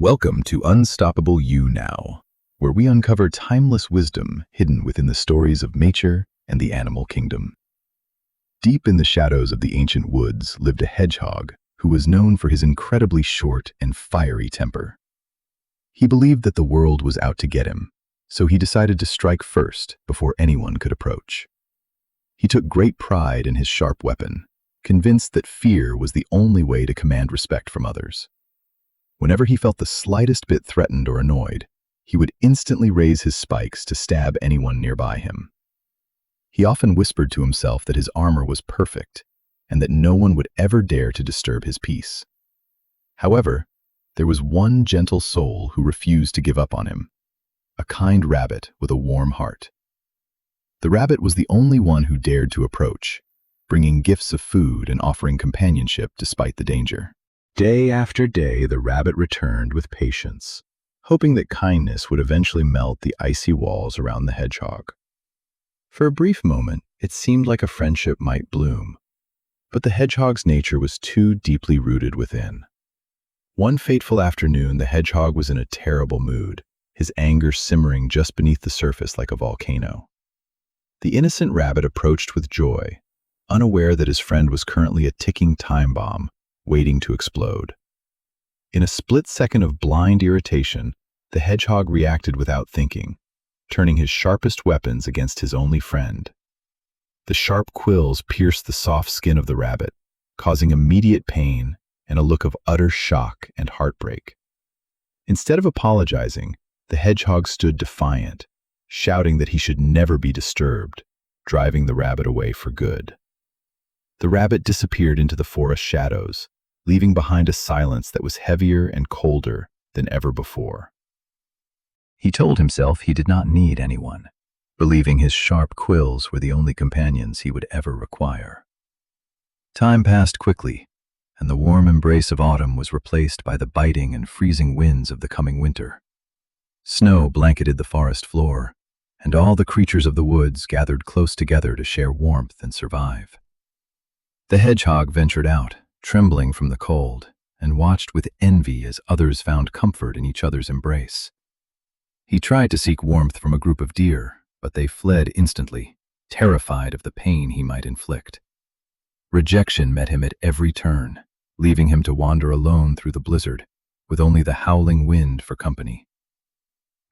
Welcome to Unstoppable You Now, where we uncover timeless wisdom hidden within the stories of nature and the animal kingdom. Deep in the shadows of the ancient woods lived a hedgehog who was known for his incredibly short and fiery temper. He believed that the world was out to get him, so he decided to strike first before anyone could approach. He took great pride in his sharp weapon, convinced that fear was the only way to command respect from others. Whenever he felt the slightest bit threatened or annoyed, he would instantly raise his spikes to stab anyone nearby him. He often whispered to himself that his armor was perfect and that no one would ever dare to disturb his peace. However, there was one gentle soul who refused to give up on him, a kind rabbit with a warm heart. The rabbit was the only one who dared to approach, bringing gifts of food and offering companionship despite the danger. Day after day, the rabbit returned with patience, hoping that kindness would eventually melt the icy walls around the hedgehog. For a brief moment, it seemed like a friendship might bloom, but the hedgehog's nature was too deeply rooted within. One fateful afternoon, the hedgehog was in a terrible mood, his anger simmering just beneath the surface like a volcano. The innocent rabbit approached with joy, unaware that his friend was currently a ticking time bomb, waiting to explode. In a split second of blind irritation, the hedgehog reacted without thinking, turning his sharpest weapons against his only friend. The sharp quills pierced the soft skin of the rabbit, causing immediate pain and a look of utter shock and heartbreak. Instead of apologizing, the hedgehog stood defiant, shouting that he should never be disturbed, driving the rabbit away for good. The rabbit disappeared into the forest shadows, leaving behind a silence that was heavier and colder than ever before. He told himself he did not need anyone, believing his sharp quills were the only companions he would ever require. Time passed quickly, and the warm embrace of autumn was replaced by the biting and freezing winds of the coming winter. Snow blanketed the forest floor, and all the creatures of the woods gathered close together to share warmth and survive. The hedgehog ventured out, trembling from the cold, and watched with envy as others found comfort in each other's embrace. He tried to seek warmth from a group of deer, but they fled instantly, terrified of the pain he might inflict. Rejection met him at every turn, leaving him to wander alone through the blizzard, with only the howling wind for company.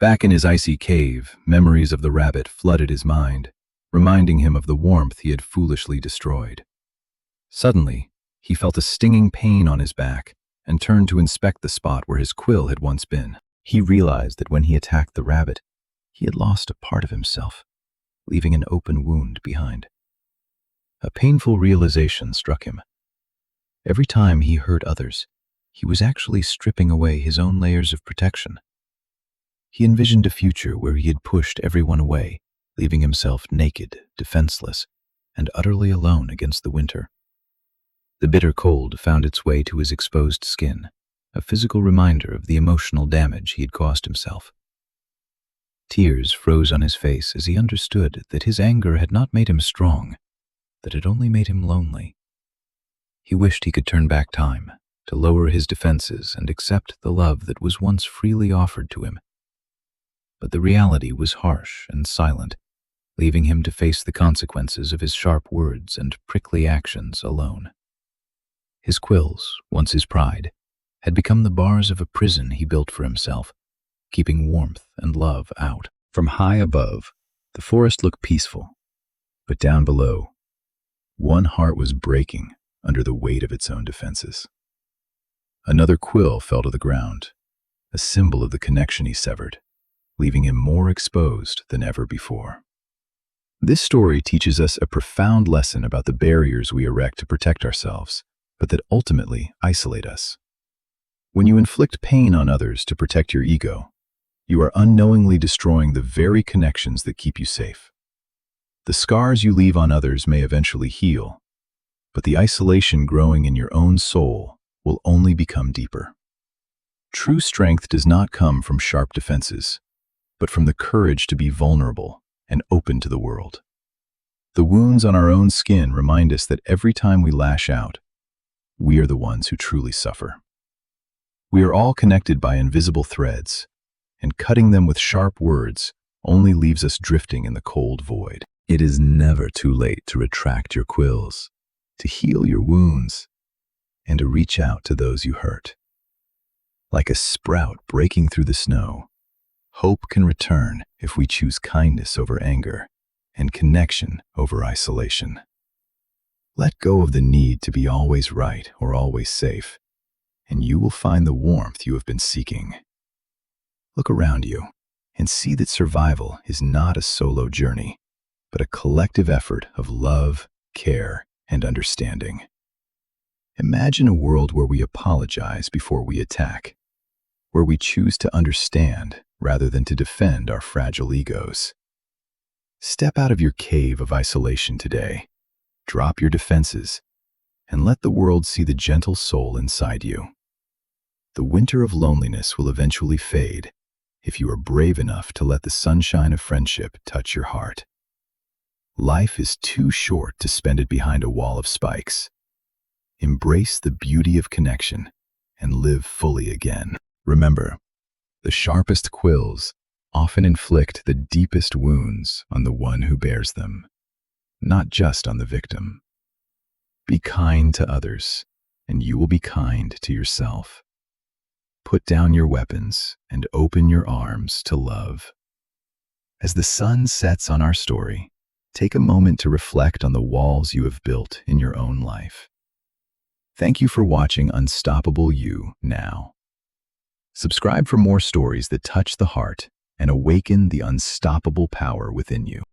Back in his icy cave, memories of the rabbit flooded his mind, reminding him of the warmth he had foolishly destroyed. Suddenly, he felt a stinging pain on his back and turned to inspect the spot where his quill had once been. He realized that when he attacked the rabbit, he had lost a part of himself, leaving an open wound behind. A painful realization struck him. Every time he hurt others, he was actually stripping away his own layers of protection. He envisioned a future where he had pushed everyone away, leaving himself naked, defenseless, and utterly alone against the winter. The bitter cold found its way to his exposed skin, a physical reminder of the emotional damage he had caused himself. Tears froze on his face as he understood that his anger had not made him strong, that it only made him lonely. He wished he could turn back time, to lower his defenses and accept the love that was once freely offered to him. But the reality was harsh and silent, leaving him to face the consequences of his sharp words and prickly actions alone. His quills, once his pride, had become the bars of a prison he built for himself, keeping warmth and love out. From high above, the forest looked peaceful, but down below, one heart was breaking under the weight of its own defenses. Another quill fell to the ground, a symbol of the connection he severed, leaving him more exposed than ever before. This story teaches us a profound lesson about the barriers we erect to protect ourselves, but that ultimately isolate us. When you inflict pain on others to protect your ego, you are unknowingly destroying the very connections that keep you safe. The scars you leave on others may eventually heal, but the isolation growing in your own soul will only become deeper. True strength does not come from sharp defenses, but from the courage to be vulnerable and open to the world. The wounds on our own skin remind us that every time we lash out, we are the ones who truly suffer. We are all connected by invisible threads, and cutting them with sharp words only leaves us drifting in the cold void. It is never too late to retract your quills, to heal your wounds, and to reach out to those you hurt. Like a sprout breaking through the snow, hope can return if we choose kindness over anger and connection over isolation. Let go of the need to be always right or always safe, and you will find the warmth you have been seeking. Look around you and see that survival is not a solo journey, but a collective effort of love, care, and understanding. Imagine a world where we apologize before we attack, where we choose to understand rather than to defend our fragile egos. Step out of your cave of isolation today, drop your defenses, and let the world see the gentle soul inside you. The winter of loneliness will eventually fade if you are brave enough to let the sunshine of friendship touch your heart. Life is too short to spend it behind a wall of spikes. Embrace the beauty of connection and live fully again. Remember, the sharpest quills often inflict the deepest wounds on the one who bears them, not just on the victim. Be kind to others, and you will be kind to yourself. Put down your weapons and open your arms to love. As the sun sets on our story, take a moment to reflect on the walls you have built in your own life. Thank you for watching Unstoppable You Now. Subscribe for more stories that touch the heart and awaken the unstoppable power within you.